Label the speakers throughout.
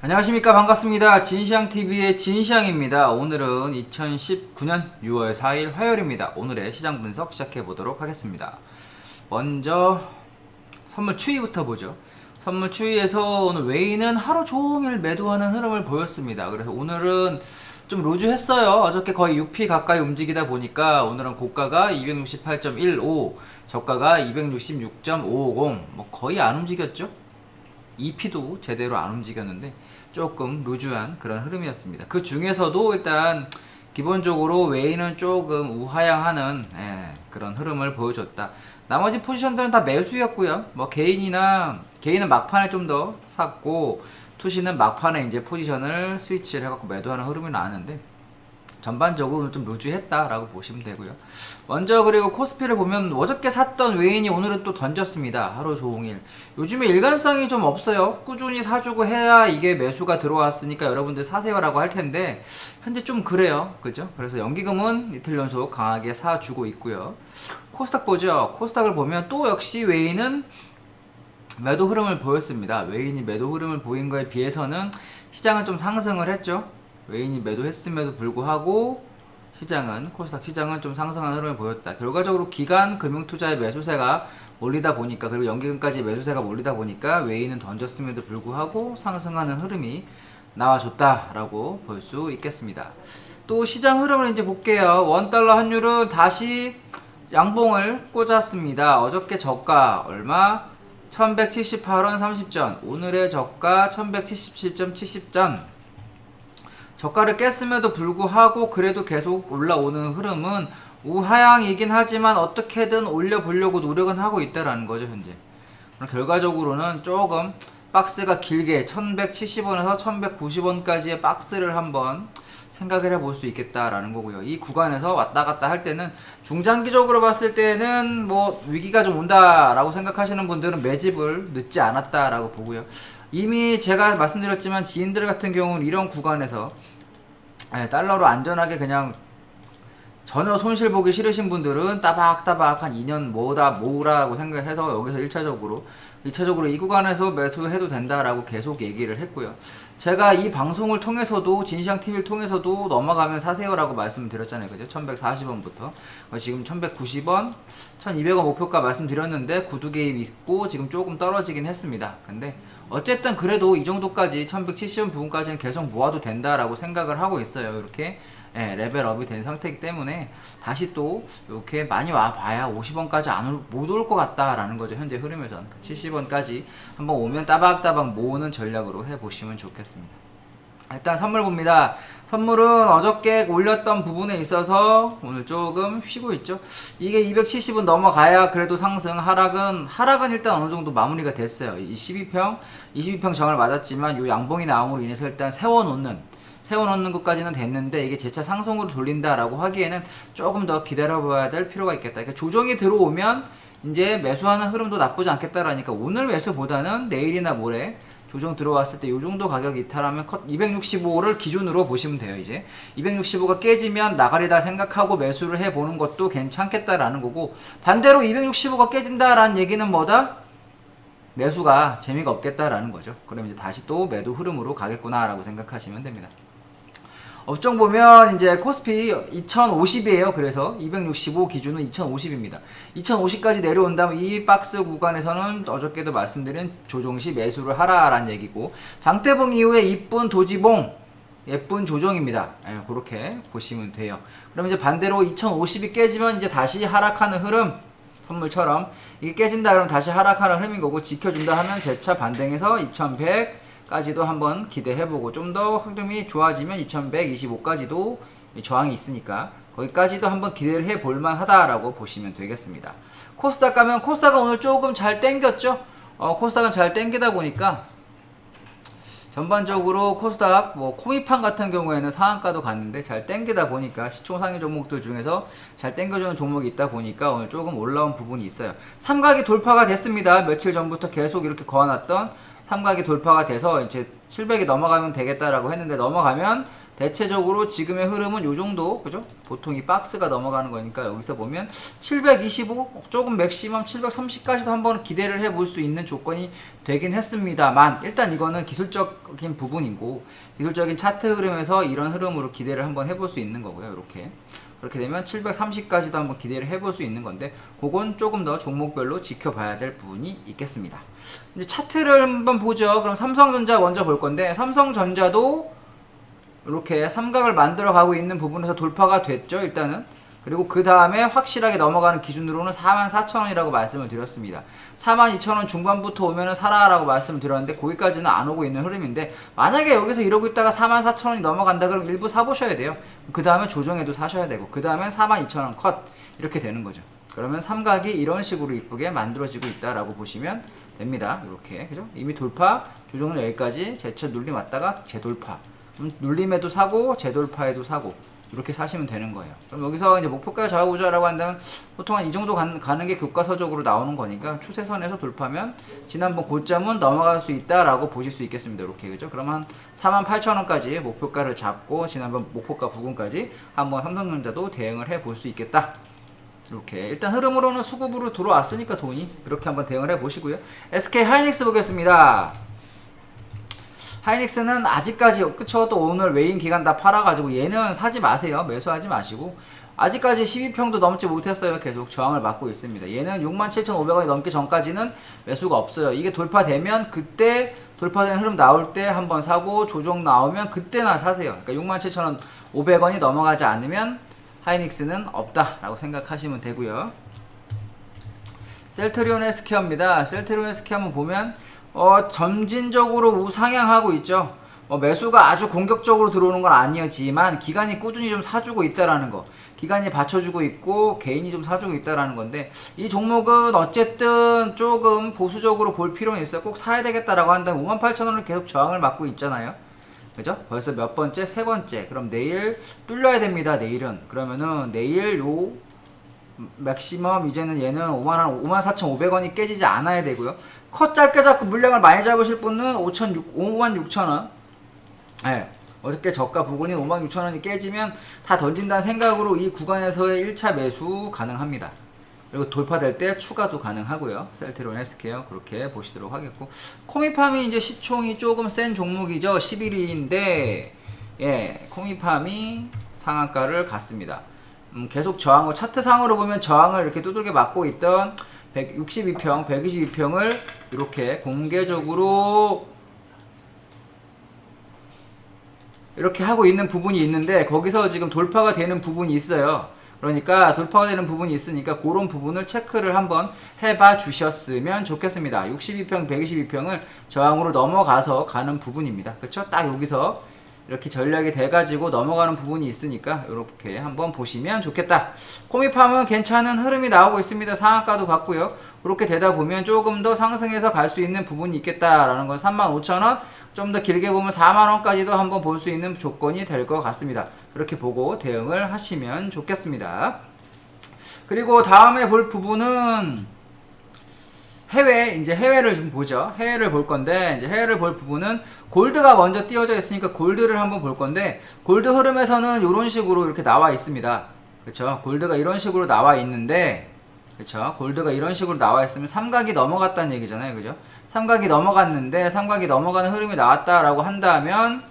Speaker 1: 안녕하십니까, 반갑습니다. 진시황TV의 진시황입니다. 오늘은 2019년 6월 4일 화요일입니다. 오늘의 시장 분석 시작해 보도록 하겠습니다. 먼저 선물 추이부터 보죠. 선물 추이에서 오늘 웨이는 하루 종일 매도하는 흐름을 보였습니다. 그래서 오늘은 좀 루즈했어요. 어저께 거의 6P 가까이 움직이다 보니까 오늘은 고가가 268.15, 저가가 266.50, 뭐 거의 안 움직였죠. 2P도 제대로 안 움직였는데 조금 루즈한 그런 흐름이었습니다. 그 중에서도 일단 기본적으로 웨이는 조금 우하향하는 그런 흐름을 보여줬다. 나머지 포지션들은 다 매수였고요. 뭐 개인은 막판에 좀 더 샀고, 투시는 막판에 이제 포지션을 스위치를 해갖고 매도하는 흐름이 나왔는데 전반적으로 좀 루즈했다라고 보시면 되고요. 먼저 그리고 코스피를 보면 어저께 샀던 외인이 오늘은 또 던졌습니다. 하루 종일. 요즘에 일관성이 좀 없어요. 꾸준히 사주고 해야 이게 매수가 들어왔으니까 여러분들 사세요라고 할 텐데 현재 좀 그래요. 그죠? 그래서 연기금은 이틀 연속 강하게 사주고 있고요. 코스닥 보죠. 코스닥을 보면 또 역시 외인은 매도 흐름을 보였습니다. 외인이 매도 흐름을 보인 거에 비해서는 시장은 좀 상승을 했죠. 외인이 매도했음에도 불구하고 코스닥 시장은 좀 상승하는 흐름을 보였다. 결과적으로 기관 금융투자의 매수세가 몰리다 보니까, 그리고 연기금까지 매수세가 몰리다 보니까 외인은 던졌음에도 불구하고 상승하는 흐름이 나와줬다라고 볼 수 있겠습니다. 또 시장 흐름을 이제 볼게요. 원달러 환율은 다시 양봉을 꽂았습니다. 어저께 저가 얼마? 1178원 30전, 오늘의 저가 1177.70전. 저가를 깼음에도 불구하고 그래도 계속 올라오는 흐름은 우하향이긴 하지만 어떻게든 올려보려고 노력은 하고 있다라는 거죠, 현재. 결과적으로는 조금 박스가 길게 1170원에서 1190원까지의 박스를 한번 생각을 해볼 수 있겠다라는 거고요. 이 구간에서 왔다 갔다 할 때는 중장기적으로 봤을 때는 뭐 위기가 좀 온다라고 생각하시는 분들은 매집을 늦지 않았다라고 보고요. 이미 제가 말씀드렸지만 지인들 같은 경우는 이런 구간에서 달러로 안전하게 그냥 전혀 손실 보기 싫으신 분들은 따박따박 한 2년 모으라고 생각해서 여기서 1차적으로 이 구간에서 매수해도 된다라고 계속 얘기를 했고요. 제가 이 방송을 통해서도, 진시황TV를 통해서도 넘어가면 사세요라고 말씀을 드렸잖아요. 그죠? 1140원부터 지금 1190원, 1200원 목표가 말씀드렸는데 구두 개입 있고 지금 조금 떨어지긴 했습니다. 근데 어쨌든 그래도 이 정도까지 1170원 부분까지는 계속 모아도 된다라고 생각을 하고 있어요. 이렇게 레벨업이 된 상태이기 때문에 다시 또 이렇게 많이 와봐야 50원까지 못 올 것 같다라는 거죠. 현재 흐름에선 70원까지 한번 오면 따박따박 모으는 전략으로 해보시면 좋겠습니다. 일단 선물 봅니다. 선물은 어저께 올렸던 부분에 있어서 오늘 조금 쉬고 있죠. 이게 270은 넘어가야 그래도 상승, 하락은 일단 어느 정도 마무리가 됐어요. 이 22평 정을 맞았지만 요 양봉이 나옴으로 인해서 일단 세워놓는 것까지는 됐는데, 이게 재차 상승으로 돌린다라고 하기에는 조금 더 기다려봐야 될 필요가 있겠다. 그러니까 조정이 들어오면 이제 매수하는 흐름도 나쁘지 않겠다라니까 오늘 매수보다는 내일이나 모레 조정 들어왔을 때 이 정도 가격 이탈하면 265를 기준으로 보시면 돼요. 이제 265가 깨지면 나가리다 생각하고 매수를 해보는 것도 괜찮겠다라는 거고, 반대로 265가 깨진다라는 얘기는 뭐다? 매수가 재미가 없겠다라는 거죠. 그럼 이제 다시 또 매도 흐름으로 가겠구나라고 생각하시면 됩니다. 업종 보면 이제 코스피 2050이에요. 그래서 265 기준은 2050입니다. 2050까지 내려온다면 이 박스 구간에서는 어저께도 말씀드린 조정시 매수를 하라라는 얘기고, 장대봉 이후에 이쁜 도지봉, 예쁜 조정입니다. 그렇게 보시면 돼요. 그럼 이제 반대로 2050이 깨지면 이제 다시 하락하는 흐름, 선물처럼 이게 깨진다 그러면 다시 하락하는 흐름인 거고, 지켜준다 하면 재차 반등해서 2100까지도 한번 기대해보고, 좀 더 흐름이 좋아지면 2125까지도 저항이 있으니까 거기까지도 한번 기대를 해볼 만하다라고 보시면 되겠습니다. 코스닥 가면 코스닥은 오늘 조금 잘 땡겼죠. 코스닥은 잘 땡기다 보니까 전반적으로 코스닥 코미판 같은 경우에는 상한가도 갔는데 잘 땡기다 보니까 시총상위 종목들 중에서 잘 땡겨주는 종목이 있다 보니까 오늘 조금 올라온 부분이 있어요. 삼각이 돌파가 됐습니다. 며칠 전부터 계속 이렇게 거어놨던 삼각이 돌파가 돼서 이제 700이 넘어가면 되겠다라고 했는데, 넘어가면 대체적으로 지금의 흐름은 요 정도, 그죠? 보통 이 박스가 넘어가는 거니까 여기서 보면 725, 조금 맥시멈 730까지도 한번 기대를 해볼 수 있는 조건이 되긴 했습니다만, 일단 이거는 기술적인 부분이고, 기술적인 차트 흐름에서 이런 흐름으로 기대를 한번 해볼 수 있는 거고요. 이렇게. 그렇게 되면 730까지도 한번 기대를 해볼 수 있는 건데, 그건 조금 더 종목별로 지켜봐야 될 부분이 있겠습니다. 이제 차트를 한번 보죠. 그럼 삼성전자 먼저 볼 건데, 삼성전자도 이렇게 삼각을 만들어 가고 있는 부분에서 돌파가 됐죠, 일단은. 그리고 그 다음에 확실하게 넘어가는 기준으로는 44,000원이라고 말씀을 드렸습니다. 42,000원 중반부터 오면은 사라라고 말씀을 드렸는데, 거기까지는 안 오고 있는 흐름인데, 만약에 여기서 이러고 있다가 44,000원이 넘어간다 그러면 일부 사보셔야 돼요. 그 다음에 조정해도 사셔야 되고, 그 다음엔 42,000원 컷, 이렇게 되는 거죠. 그러면 삼각이 이런 식으로 이쁘게 만들어지고 있다라고 보시면 됩니다. 이렇게, 그죠? 이미 돌파, 조정은 여기까지 재차 눌림 왔다가 재돌파, 눌림에도 사고 재돌파에도 사고, 이렇게 사시면 되는 거예요. 그럼 여기서 이제 목표가 잡아보자라고 한다면 보통 한 이 정도 가는 게 교과서적으로 나오는 거니까, 추세선에서 돌파면 지난번 고점은 넘어갈 수 있다라고 보실 수 있겠습니다. 이렇게, 그죠? 그러면 한 48,000원까지 목표가를 잡고 지난번 목표가 부근까지 한번 삼성전자도 대응을 해 볼 수 있겠다. 이렇게 일단 흐름으로는 수급으로 들어왔으니까 돈이 이렇게 한번 대응을 해 보시고요. SK 하이닉스 보겠습니다. 하이닉스는 아직까지, 그쵸, 또 오늘 외인 기간 다 팔아가지고 얘는 사지 마세요. 매수하지 마시고, 아직까지 12평도 넘지 못했어요. 계속 저항을 받고 있습니다. 얘는 67,500원이 넘기 전까지는 매수가 없어요. 이게 돌파되면 그때, 돌파된 흐름 나올 때 한번 사고, 조정 나오면 그때나 사세요. 그러니까 67,500원이 넘어가지 않으면 하이닉스는 없다라고 생각하시면 되고요. 셀트리온 헬스케어입니다. 셀트리온 헬스케어 한번 보면 점진적으로 우상향하고 있죠. 매수가 아주 공격적으로 들어오는 건 아니었지만 기간이 꾸준히 좀 사주고 있다라는 거, 기간이 받쳐주고 있고 개인이 좀 사주고 있다라는 건데, 이 종목은 어쨌든 조금 보수적으로 볼 필요는 있어요. 꼭 사야 되겠다라고 한다면 58,000원을 계속 저항을 맞고 있잖아요. 그죠? 벌써 몇 번째? 세 번째. 그럼 내일 뚫려야 됩니다. 내일은. 그러면은 내일 요 맥시멈, 이제는 얘는 54,500원이 깨지지 않아야 되고요. 컷 짧게 잡고 물량을 많이 잡으실 분은 56,000원. 네. 어저께 저가 부근인 56,000원이 깨지면 다 던진다는 생각으로 이 구간에서의 1차 매수 가능합니다. 그리고 돌파될 때 추가도 가능하고요. 셀트리온 헬스케어 그렇게 보시도록 하겠고, 코미팜이 이제 시총이 조금 센 종목이죠. 11위인데 예, 코미팜이 상한가를 갔습니다. 계속 저항을, 차트상으로 보면 저항을 이렇게 두들겨 맞고 있던 162평, 122평을 이렇게 공개적으로 이렇게 하고 있는 부분이 있는데, 거기서 지금 돌파가 되는 부분이 있어요. 그러니까 돌파가 되는 부분이 있으니까 그런 부분을 체크를 한번 해봐 주셨으면 좋겠습니다. 62평, 122평을 저항으로 넘어가서 가는 부분입니다. 그쵸? 딱 여기서 이렇게 전략이 돼가지고 넘어가는 부분이 있으니까 이렇게 한번 보시면 좋겠다. 코미팜은 괜찮은 흐름이 나오고 있습니다. 상한가도 갔고요. 그렇게 되다 보면 조금 더 상승해서 갈 수 있는 부분이 있겠다라는 건 35,000원, 좀 더 길게 보면 4만원까지도 한번 볼 수 있는 조건이 될 것 같습니다. 그렇게 보고 대응을 하시면 좋겠습니다. 그리고 다음에 볼 부분은 이제 해외를 좀 보죠. 해외를 볼 건데, 이제 해외를 볼 부분은 골드가 먼저 띄워져 있으니까 골드를 한번 볼 건데, 골드 흐름에서는 이런 식으로 이렇게 나와 있습니다. 그쵸? 골드가 이런 식으로 나와 있는데, 그쵸? 골드가 이런 식으로 나와 있으면 삼각이 넘어갔다는 얘기잖아요. 그죠? 삼각이 넘어갔는데, 삼각이 넘어가는 흐름이 나왔다라고 한다면,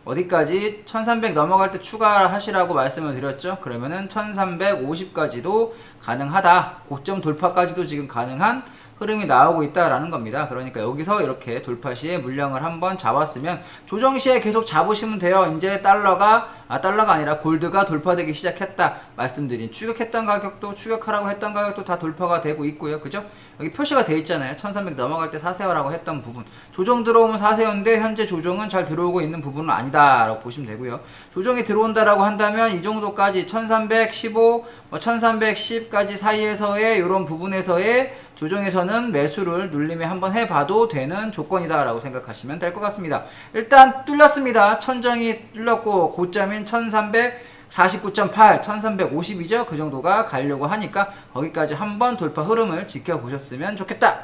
Speaker 1: 어디까지? 1300 넘어갈 때 추가하시라고 말씀을 드렸죠. 그러면은 1350까지도 가능하다. 고점 돌파까지도 지금 가능한 흐름이 나오고 있다라는 겁니다. 그러니까 여기서 이렇게 돌파 시에 물량을 한번 잡았으면 조정 시에 계속 잡으시면 돼요. 이제 달러가 아니라 골드가 돌파되기 시작했다 말씀드린, 추격했던 가격도, 추격하라고 했던 가격도 다 돌파가 되고 있고요. 그죠? 여기 표시가 돼 있잖아요. 1300 넘어갈 때 사세요라고 했던 부분, 조정 들어오면 사세요인데 현재 조정은 잘 들어오고 있는 부분은 아니다 라고 보시면 되고요. 조정이 들어온다라고 한다면 이 정도까지 1315, 1310까지 사이에서의 이런 부분에서의 조정에서는 매수를 눌림에 한번 해봐도 되는 조건이다 라고 생각하시면 될 것 같습니다. 일단 뚫렸습니다. 천정이 뚫렸고 고점인 1349.8, 1350이죠. 그 정도가 가려고 하니까 거기까지 한번 돌파 흐름을 지켜보셨으면 좋겠다.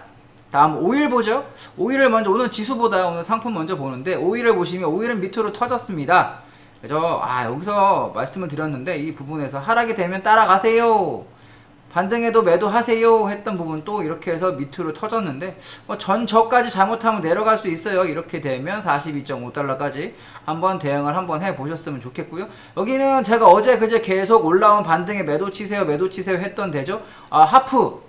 Speaker 1: 다음 5일 보죠. 5일을 먼저, 오늘 지수보다 오늘 상품 먼저 보는데, 5일을 보시면 5일은 밑으로 터졌습니다. 그죠? 여기서 말씀을 드렸는데 이 부분에서 하락이 되면 따라가세요. 반등에도 매도하세요 했던 부분 또 이렇게 해서 밑으로 터졌는데 전저까지 잘못하면 내려갈 수 있어요. 이렇게 되면 42.5달러까지 한번 대응을 한번 해보셨으면 좋겠고요. 여기는 제가 어제 그제 계속 올라온 반등에 매도 치세요 했던 데죠. 하프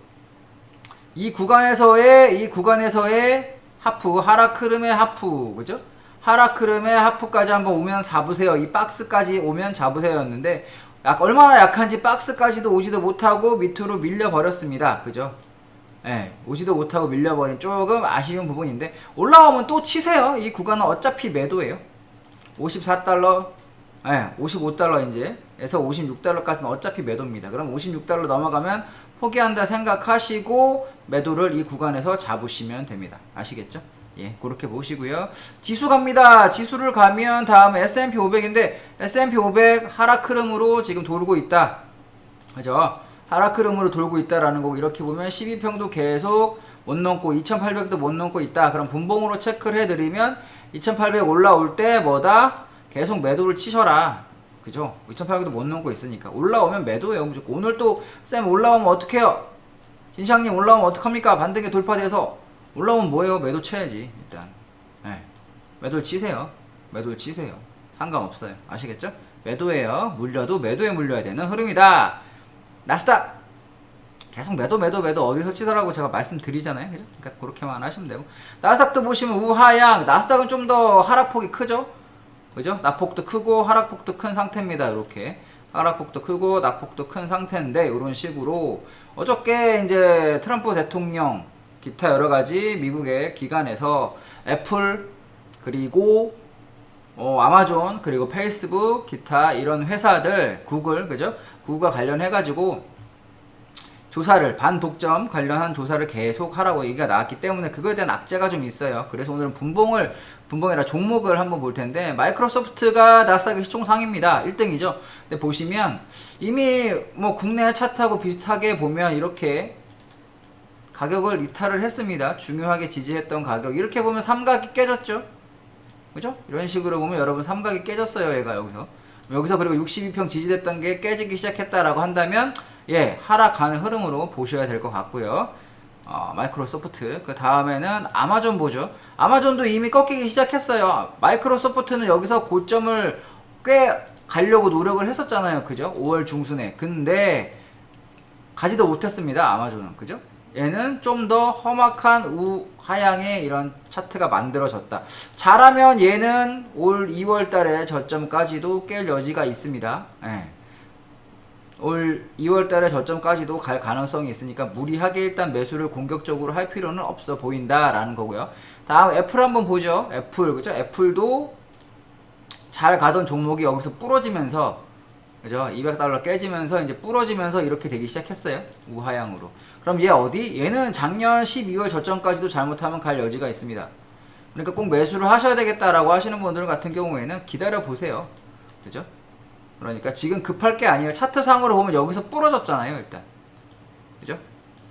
Speaker 1: 이 구간에서의 하프, 하락 흐름의 하프, 그죠? 하락 흐름의 하프까지 한번 오면 잡으세요. 이 박스까지 오면 잡으세요였는데 얼마나 약한지 박스까지도 오지도 못하고 밑으로 밀려버렸습니다. 그죠? 예, 오지도 못하고 밀려버린 조금 아쉬운 부분인데 올라오면 또 치세요. 이 구간은 어차피 매도예요. 54달러, 55달러 이제 에서 56달러까지는 어차피 매도입니다. 그럼 56달러 넘어가면 포기한다 생각하시고 매도를 이 구간에서 잡으시면 됩니다. 아시겠죠? 예, 그렇게 보시고요. 지수 갑니다. 지수를 가면 다음 S&P 500인데 S&P 500 하락 흐름으로 지금 돌고 있다. 그죠? 하락 흐름으로 돌고 있다라는 거고 이렇게 보면 12평도 계속 못 넘고 2800도 못 넘고 있다. 그럼 분봉으로 체크를 해드리면 2800 올라올 때 뭐다? 계속 매도를 치셔라. 그죠? 2800도 못 넘고 있으니까 올라오면 매도예요. 무조건. 오늘 또 쌤 올라오면 어떡해요? 진상님 올라오면 어떡합니까? 반등에 돌파돼서 올라오면 뭐예요? 매도 쳐야지 일단. 매도를 치세요. 매도를 치세요. 상관없어요. 아시겠죠? 매도예요. 물려도 매도에 물려야 되는 흐름이다. 나스닥 계속 매도 어디서 치더라고 제가 말씀드리잖아요. 그죠? 그러니까 그렇게만 하시면 되고 나스닥도 보시면 우하향. 나스닥은 좀 더 하락폭이 크죠? 그죠? 낙폭도 크고 하락폭도 큰 상태입니다. 이렇게 하락폭도 크고 낙폭도 큰 상태인데 이런 식으로 어저께 이제 트럼프 대통령 기타 여러가지 미국의 기관에서 애플 그리고 아마존 그리고 페이스북 기타 이런 회사들 구글 그죠? 구글과 관련해가지고 조사를 반독점 관련한 조사를 계속 하라고 얘기가 나왔기 때문에 그거에 대한 악재가 좀 있어요. 그래서 오늘은 분봉이라 종목을 한번 볼 텐데 마이크로소프트가 나스닥의 시총 상위입니다. 1등이죠. 근데 보시면 이미 뭐 국내 차트하고 비슷하게 보면 이렇게 가격을 이탈을 했습니다. 중요하게 지지했던 가격 이렇게 보면 삼각이 깨졌죠. 그죠? 이런 식으로 보면 여러분 삼각이 깨졌어요. 얘가 여기서 그리고 62평 지지됐던 게 깨지기 시작했다라고 한다면 예, 하락하는 흐름으로 보셔야 될 것 같고요. 마이크로소프트 그 다음에는 아마존 보죠. 아마존도 이미 꺾이기 시작했어요. 마이크로소프트는 여기서 고점을 꽤 가려고 노력을 했었잖아요. 그죠? 5월 중순에. 근데 가지도 못했습니다. 아마존은. 그죠? 얘는 좀 더 험악한 우하향의 이런 차트가 만들어졌다. 잘하면 얘는 올 2월 달에 저점까지도 깰 여지가 있습니다. 예. 올 2월 달에 저점까지도 갈 가능성이 있으니까 무리하게 일단 매수를 공격적으로 할 필요는 없어 보인다라는 거고요. 다음 애플 한번 보죠. 애플, 그죠? 애플도 잘 가던 종목이 여기서 부러지면서 그죠? 200달러 깨지면서 이제 부러지면서 이렇게 되기 시작했어요. 우하향으로. 그럼 얘 어디? 얘는 작년 12월 저점까지도 잘못하면 갈 여지가 있습니다. 그러니까 꼭 매수를 하셔야 되겠다라고 하시는 분들 같은 경우에는 기다려 보세요. 그죠? 그러니까 지금 급할 게 아니에요. 차트상으로 보면 여기서 부러졌잖아요. 일단. 그죠?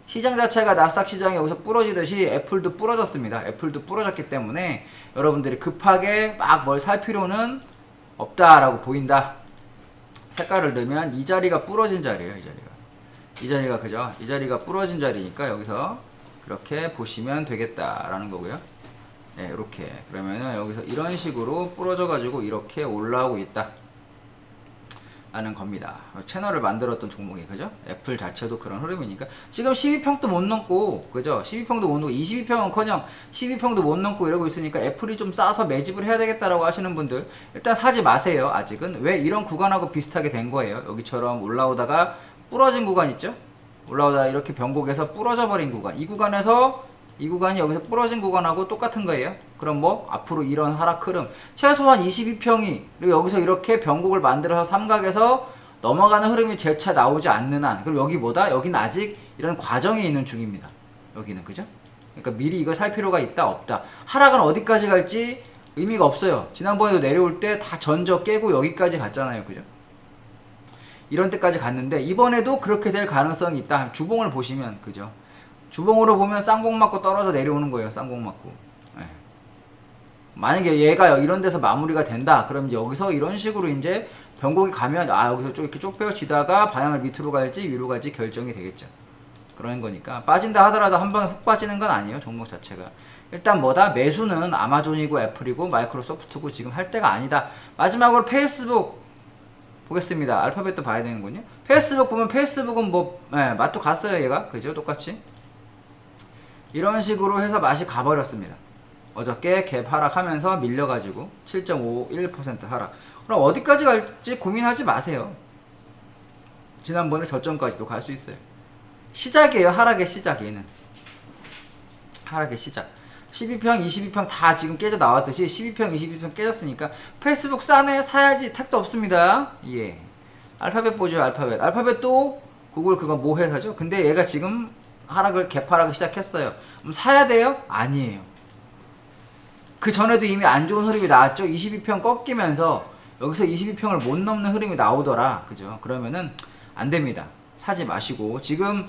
Speaker 1: 시장 자체가 나스닥 시장이 여기서 부러지듯이 애플도 부러졌습니다. 애플도 부러졌기 때문에 여러분들이 급하게 막 뭘 살 필요는 없다라고 보인다. 색깔을 넣으면 이 자리가 부러진 자리예요. 이 자리가 그죠? 이 자리가 부러진 자리니까 여기서 그렇게 보시면 되겠다라는 거고요. 네, 이렇게 그러면은 여기서 이런 식으로 부러져 가지고 이렇게 올라오고 있다 라는 겁니다. 채널을 만들었던 종목이 그죠? 애플 자체도 그런 흐름이니까 지금 12평도 못 넘고 그죠? 12평도 못 넘고 22평은커녕 12평도 못 넘고 이러고 있으니까 애플이 좀 싸서 매집을 해야 되겠다라고 하시는 분들 일단 사지 마세요. 아직은. 왜? 이런 구간하고 비슷하게 된 거예요. 여기처럼 올라오다가 부러진 구간 있죠? 올라오다가 이렇게 변곡에서 부러져 버린 구간. 이 구간이 여기서 부러진 구간하고 똑같은 거예요. 그럼 뭐 앞으로 이런 하락 흐름 최소한 22평이 그리고 여기서 이렇게 변곡을 만들어서 삼각에서 넘어가는 흐름이 재차 나오지 않는 한 그럼 여기 뭐다? 여기는 아직 이런 과정에 있는 중입니다. 여기는 그죠? 그러니까 미리 이걸 살 필요가 있다 없다. 하락은 어디까지 갈지 의미가 없어요. 지난번에도 내려올 때 다 전저 깨고 여기까지 갔잖아요. 그죠? 이런 때까지 갔는데 이번에도 그렇게 될 가능성이 있다. 주봉을 보시면 그죠? 주봉으로 보면 쌍봉 맞고 떨어져 내려오는 거예요. 쌍봉 맞고. 네. 만약에 얘가 이런 데서 마무리가 된다. 그럼 여기서 이런 식으로 이제 변곡이 가면 여기서 이렇게 쭉 빼어지다가 방향을 밑으로 갈지 위로 갈지 결정이 되겠죠. 그런 거니까 빠진다 하더라도 한 방에 훅 빠지는 건 아니에요. 종목 자체가. 일단 뭐다? 매수는 아마존이고 애플이고 마이크로소프트고 지금 할 때가 아니다. 마지막으로 페이스북 보겠습니다. 알파벳도 봐야 되는군요. 페이스북 보면 페이스북은 맛도 갔어요. 얘가. 그죠? 똑같이. 이런 식으로 해서 맛이 가버렸습니다. 어저께 갭 하락하면서 밀려가지고 7.51% 하락. 그럼 어디까지 갈지 고민하지 마세요. 지난번에 저점까지도 갈 수 있어요. 시작이에요. 하락의 시작. 얘는 하락의 시작. 12평 22평 다 지금 깨져 나왔듯이 12평 22평 깨졌으니까 페이스북 싸네 사야지. 택도 없습니다. 예. 알파벳 보죠. 알파벳도 구글 그거 뭐 회사죠. 근데 얘가 지금 갭 하락을 시작했어요. 그럼 사야 돼요? 아니에요. 그 전에도 이미 안 좋은 흐름이 나왔죠. 22평 꺾이면서 여기서 22평을 못 넘는 흐름이 나오더라. 그죠? 그러면은 안 됩니다. 사지 마시고. 지금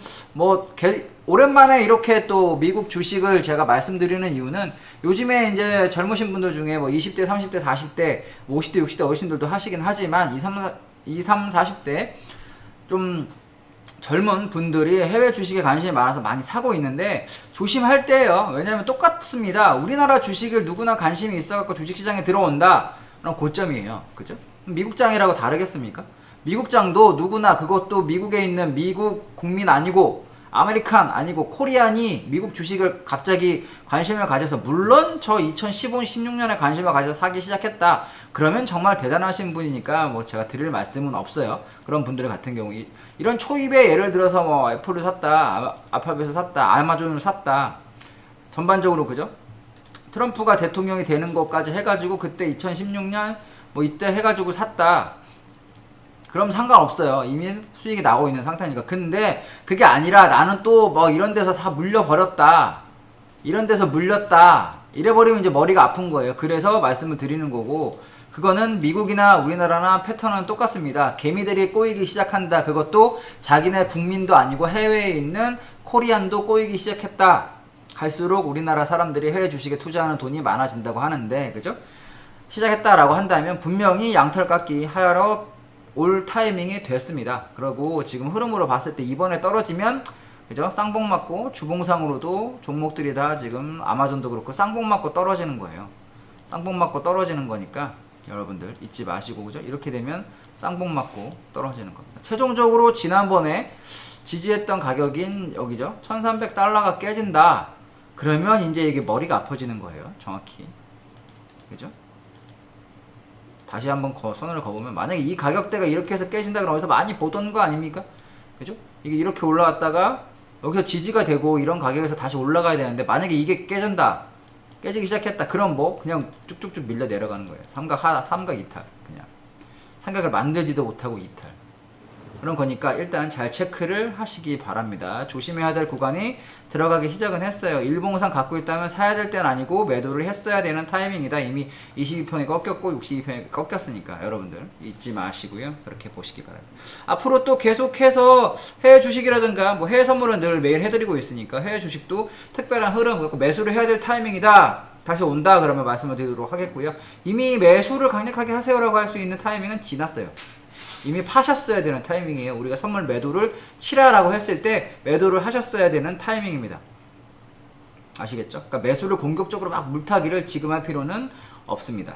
Speaker 1: 오랜만에 이렇게 또 미국 주식을 제가 말씀드리는 이유는 요즘에 이제 젊으신 분들 중에 20대, 30대, 40대, 50대, 60대 어르신들도 하시긴 하지만 20, 40대 좀 젊은 분들이 해외 주식에 관심이 많아서 많이 사고 있는데 조심할 때예요. 왜냐하면 똑같습니다. 우리나라 주식을 누구나 관심이 있어갖고 주식시장에 들어온다. 그럼 고점이에요. 그죠? 미국장이라고 다르겠습니까? 미국장도 누구나 그것도 미국에 있는 미국 국민 아니고 아메리칸 아니고 코리안이 미국 주식을 갑자기 관심을 가져서 물론 저 2015, 16년에 관심을 가져서 사기 시작했다. 그러면 정말 대단하신 분이니까 제가 드릴 말씀은 없어요. 그런 분들 같은 경우 이런 초입에 예를 들어서 애플을 샀다, 알파벳을 샀다, 아마존을 샀다. 전반적으로 그죠? 트럼프가 대통령이 되는 것까지 해가지고 그때 2016년 이때 해가지고 샀다. 그럼 상관없어요. 이미 수익이 나오고 있는 상태니까. 근데 그게 아니라 나는 또 이런 데서 물려버렸다. 이런 데서 물렸다. 이래버리면 이제 머리가 아픈 거예요. 그래서 말씀을 드리는 거고 그거는 미국이나 우리나라나 패턴은 똑같습니다. 개미들이 꼬이기 시작한다. 그것도 자기네 국민도 아니고 해외에 있는 코리안도 꼬이기 시작했다. 갈수록 우리나라 사람들이 해외 주식에 투자하는 돈이 많아진다고 하는데 그죠? 시작했다라고 한다면 분명히 양털 깎기 하러 올 타이밍이 됐습니다. 그리고 지금 흐름으로 봤을 때 이번에 떨어지면 그죠? 쌍봉 맞고 주봉상으로도 종목들이 다 지금 아마존도 그렇고 쌍봉 맞고 떨어지는 거예요. 쌍봉 맞고 떨어지는 거니까 여러분들 잊지 마시고 그죠? 이렇게 되면 쌍봉 맞고 떨어지는 겁니다. 최종적으로 지난번에 지지했던 가격인 여기죠? 1300달러가 깨진다. 그러면 이제 이게 머리가 아파지는 거예요. 정확히. 그죠? 다시 한번 손을 거보면 만약에 이 가격대가 이렇게 해서 깨진다 그러면 어디서 많이 보던 거 아닙니까? 그죠? 이게 이렇게 올라왔다가 여기서 지지가 되고 이런 가격에서 다시 올라가야 되는데 만약에 이게 깨지기 시작했다. 그럼 그냥 쭉쭉쭉 밀려 내려가는 거예요. 삼각 이탈. 그냥 삼각을 만들지도 못하고 이탈. 그런 거니까 일단 잘 체크를 하시기 바랍니다. 조심해야 될 구간이 들어가기 시작은 했어요. 일봉상 갖고 있다면 사야 될 때는 아니고 매도를 했어야 되는 타이밍이다. 이미 22평이 꺾였고 62평이 꺾였으니까 여러분들 잊지 마시고요. 그렇게 보시기 바랍니다. 앞으로 또 계속해서 해외 주식이라든가 해외 선물은 늘 매일 해드리고 있으니까 해외 주식도 특별한 흐름, 매수를 해야 될 타이밍이다. 다시 온다 그러면 말씀을 드리도록 하겠고요. 이미 매수를 강력하게 하세요라고 할 수 있는 타이밍은 지났어요. 이미 파셨어야 되는 타이밍이에요. 우리가 선물 매도를 치라라고 했을 때 매도를 하셨어야 되는 타이밍입니다. 아시겠죠? 그러니까 매수를 공격적으로 막 물타기를 지금 할 필요는 없습니다.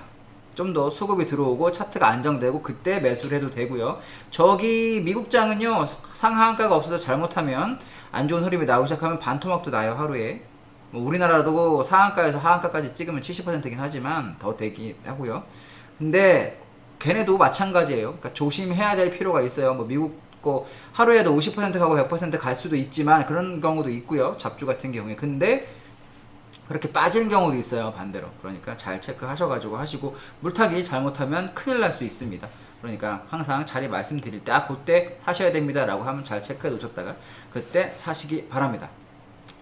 Speaker 1: 좀 더 수급이 들어오고 차트가 안정되고 그때 매수를 해도 되고요. 저기 미국장은요 상하한가가 없어서 잘못하면 안 좋은 흐름이 나오기 시작하면 반토막도 나요. 하루에. 우리나라도 상한가에서 하한가까지 찍으면 70%긴 하지만 더 되긴 하고요. 근데 걔네도 마찬가지예요. 그러니까 조심해야 될 필요가 있어요. 미국 거 하루에도 50% 가고 100% 갈 수도 있지만 그런 경우도 있고요. 잡주 같은 경우에. 근데 그렇게 빠지는 경우도 있어요. 반대로. 그러니까 잘 체크하셔가지고 하시고 물타기 잘못하면 큰일 날 수 있습니다. 그러니까 항상 자리 말씀드릴 때 그때 사셔야 됩니다 라고 하면 잘 체크해 놓으셨다가 그때 사시기 바랍니다.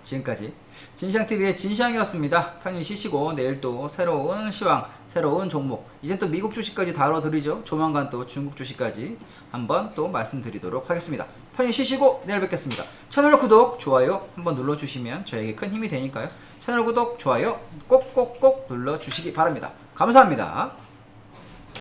Speaker 1: 지금까지 진시황TV의 진시황이었습니다. 편히 쉬시고 내일 또 새로운 시황, 새로운 종목, 이제 또 미국 주식까지 다뤄드리죠. 조만간 또 중국 주식까지 한번 또 말씀드리도록 하겠습니다. 편히 쉬시고 내일 뵙겠습니다. 채널 구독, 좋아요 한번 눌러주시면 저에게 큰 힘이 되니까요. 채널 구독, 좋아요 꼭꼭꼭 눌러주시기 바랍니다. 감사합니다.